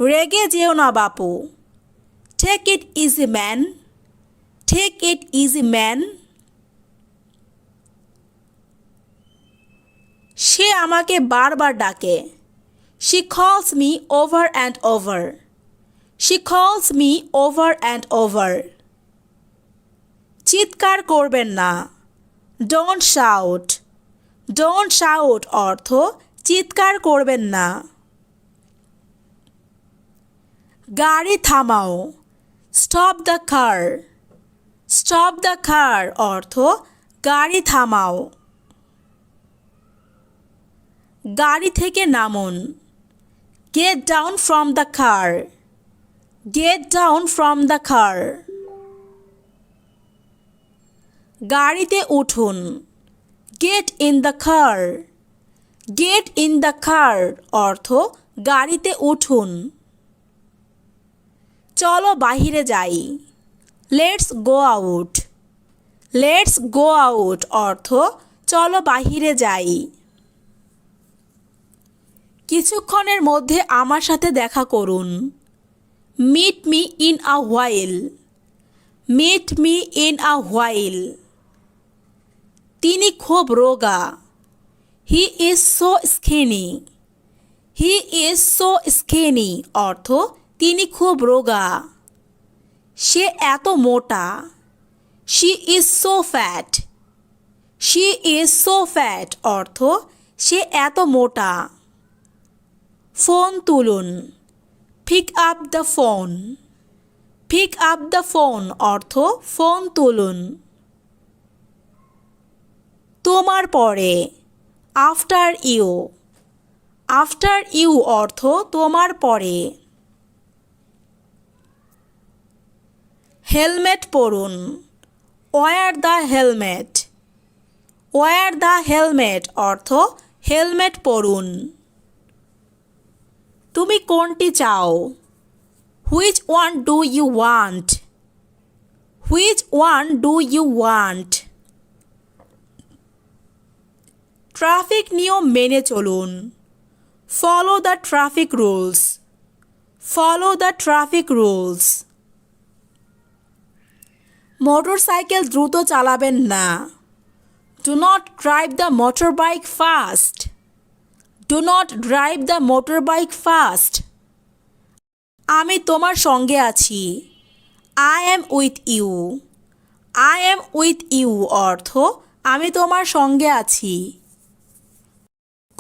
রেগে যেও না বাপু। Take it easy man. Take it easy man. সে আমাকে বারবার ডাকে। She calls me over and over. She calls me over and over. চিৎকার করবেন না। Don't shout. Don't shout অর্থ চিৎকার করবেন না। গাড়ি থামাও। Stop the car. Stop the car অর্থ গাড়ি থামাও। গাড়ি থেকে নামুন। Get down from the car. Get down from the car. গাড়িতে উঠুন। Get in the car. Get in the car অর্থ গাড়িতে উঠুন। চলো বাহিরে যাই। Let's go out. Let's go out অর্থ চলো বাহিরে যাই। কিছুক্ষণের মধ্যে আমার সাথে দেখা করুন। Meet me in a while. Meet me in a while. তিনি খুব রোগা। He is so skinny. He is so skinny অর্থ তিনি খুব রোগা। সে এত মোটা। She is so fat. She is so fat অর্থ সে এত মোটা। ফোন তুলুন। Pick up the phone. Pick up the phone অর্থ ফোন তুলুন। তোমার পরে। After you. After you অর্থ তোমার পরে। হেলমেট পরুন। Wear the helmet. Wear the helmet অর্থ হেলমেট পরুন। তুমি কোনটি চাও? Which one do you want? Which one do you want? Traffic নিয়ম মেনে চলুন। Follow the traffic rules. Follow the traffic rules. Motorcycle দ্রুত চালাবেন না। Do not drive the motorbike fast. Do not drive the motorbike fast. আমি তোমার সঙ্গে আছি। I am with you. I am with you অর্থ আমি তোমার সঙ্গে আছি।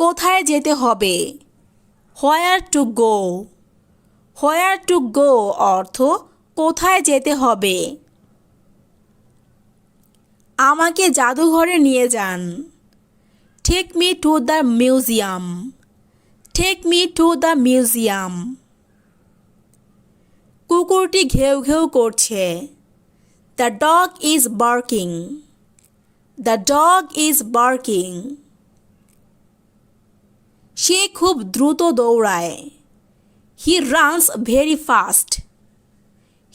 কোথায় যেতে হবে? Where to go. Where to go অর্থ কোথায় যেতে হবে। আমাকে জাদুঘরে নিয়ে যান। Take me to the museum. Take me to the museum. কুকুরটি ঘেউ ঘেউ করছে। The dog is barking. The dog is barking. সে খুব দ্রুত দৌড়ায়। He runs very fast.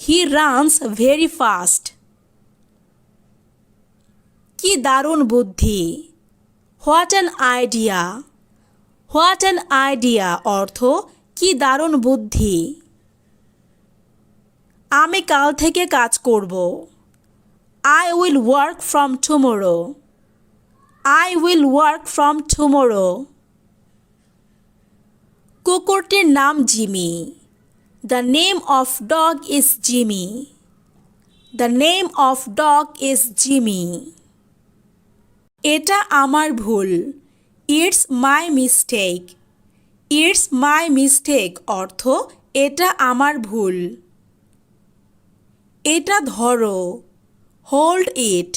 He runs very fast. কি দারুণ বুদ্ধি। What an idea. What an idea অর্থ কি দারুণ বুদ্ধি। আমি কাল থেকে কাজ করব। I will work from tomorrow. I will work from tomorrow. কুকুরটির নাম Jimmy. The name of dog is Jimmy. The name of dog is Jimmy. এটা আমার ভুল। It's my mistake. It's my mistake অর্থ এটা আমার ভুল। এটা ধরো। Hold it.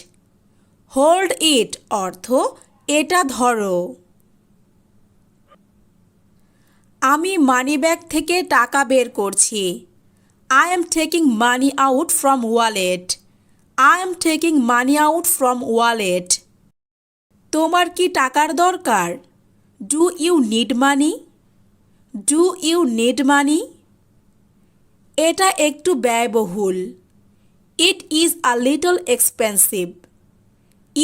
Hold it অর্থ এটা ধরো। আমি মানিব্যাগ থেকে টাকা বের করছি। I am taking money out from wallet. I am taking money out from wallet. তোমার কি টাকার দরকার? Do you need money? Do you need money? এটা একটু ব্যয়বহুল। It is a little expensive.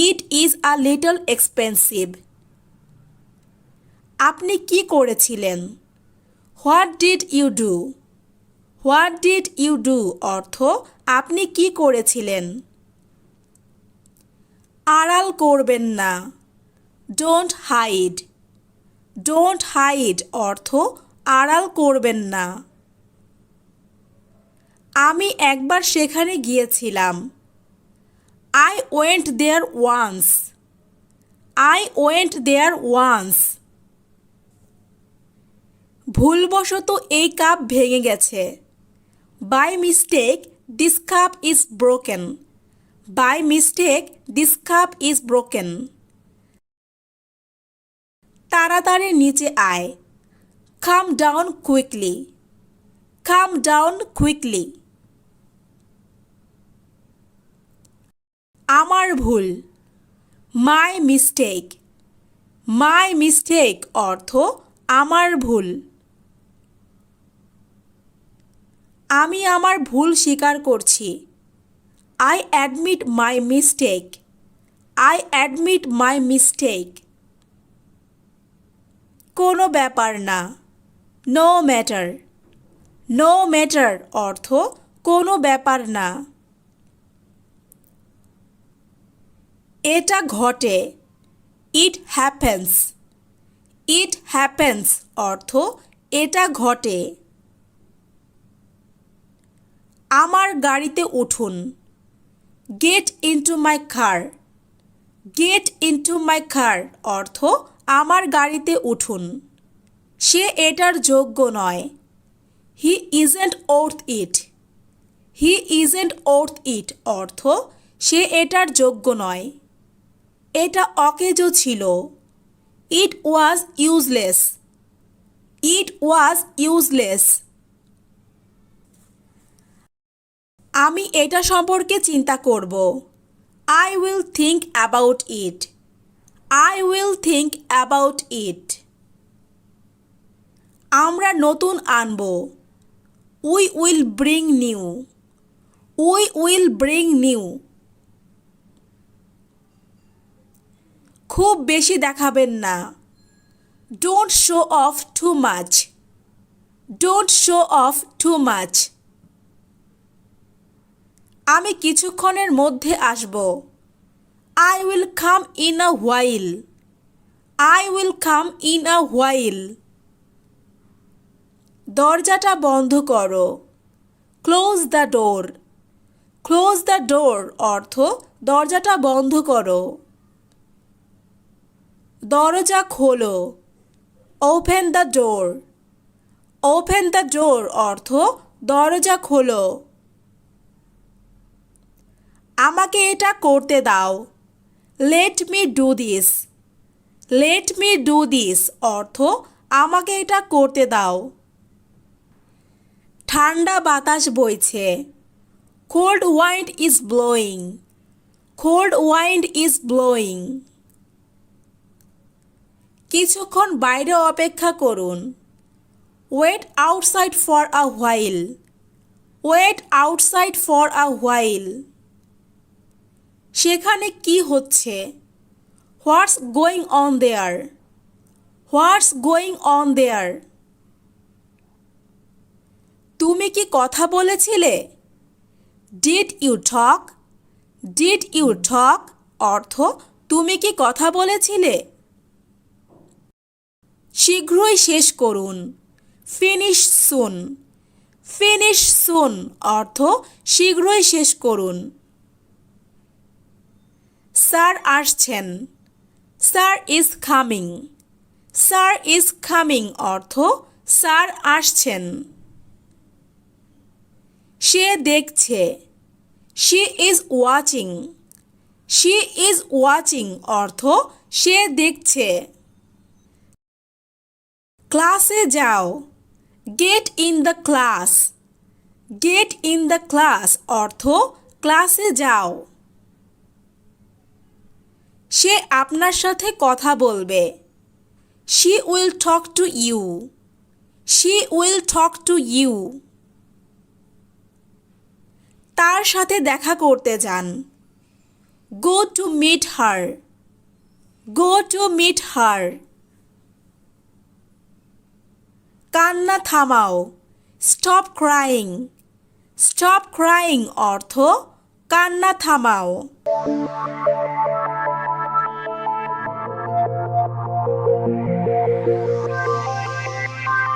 It is a little expensive. আপনি কি করেছিলেন? What did you do? What did you do অর্থ আপনি কি করেছিলেন? আড়াল করবেন না। Don't hide. ডোন্ট হাইড অর্থ আড়াল করবেন না। আমি একবার সেখানে গিয়েছিলাম। I went there once. I went there once. ভুলবশত এই কাপ ভেঙে গেছে। By mistake, this cup is broken. By mistake, this cup is broken. তাড়াতাড়ি নিচে আয়। Come down quickly. Come down quickly. আমার ভুল। My mistake. My mistake অর্থ আমার ভুল। আমি আমার ভুল স্বীকার করছি। I admit my mistake. I admit my mistake. কোনো ব্যাপার না। No matter. No matter অর্থ কোনো ব্যাপার না। এটা ঘটে। It happens. It happens অর্থ এটা ঘটে। আমার গাড়িতে উঠুন। Get into my car. Get into my car অর্থ আমার গাড়িতে উঠুন। সে এটার যোগ্য নয়। He isn't worth it. He isn't worth it অর্থ সে এটার যোগ্য নয়। এটা অকেজো ছিল। It was useless. It was useless. আমি এটা সম্পর্কে চিন্তা করব। I will think about it. I will think about it. আমরা নতুন আনব। We will bring new. We will bring new. খুব বেশি দেখাবেন না। Don't show off too much. Don't show off too much. আমি কিছুক্ষণের মধ্যে আসব। I will come in a while. I will come in a while. দরজাটা বন্ধ করো। Close the door. Close the door অর্থ দরজাটা বন্ধ করো। দরজা খোলো। Open the door. Open the door অর্থ দরজা খোলো। আমাকে এটা করতে দাও। Let me do this. Let me do this অর্থ আমাকে এটা করতে দাও। ঠান্ডা বাতাস বইছে। Cold wind is blowing. Cold wind is blowing. কিছুক্ষণ বাইরে অপেক্ষা করুন। Wait outside for a while. Wait outside for a while. সেখানে কি হচ্ছে? What's going on there? What's going on there? তুমি কি কথা বলেছিলে? Did you talk? Did you talk অর্থ তুমি কি কথা বলেছিলে? শীঘ্রই শেষ করুন। Finish soon. Finish soon অর্থ শীঘ্রই শেষ করুন। স্যার আসছেন। Sir is coming. Sir is coming অর্থ স্যার আসছেন। সে দেখছে। She is watching. She is watching অর্থ সে দেখছে। ক্লাসে যাও। Get in the class. Get in the class অর্থ ক্লাসে যাও। সে আপনার সাথে কথা বলবে। She will talk to you. She will talk to you. তার সাথে দেখা করতে যান। Go to meet her. Go to meet her. কান্না থামাও। Stop crying. স্টপ ক্রাইং অর্থ কান্না থামাও।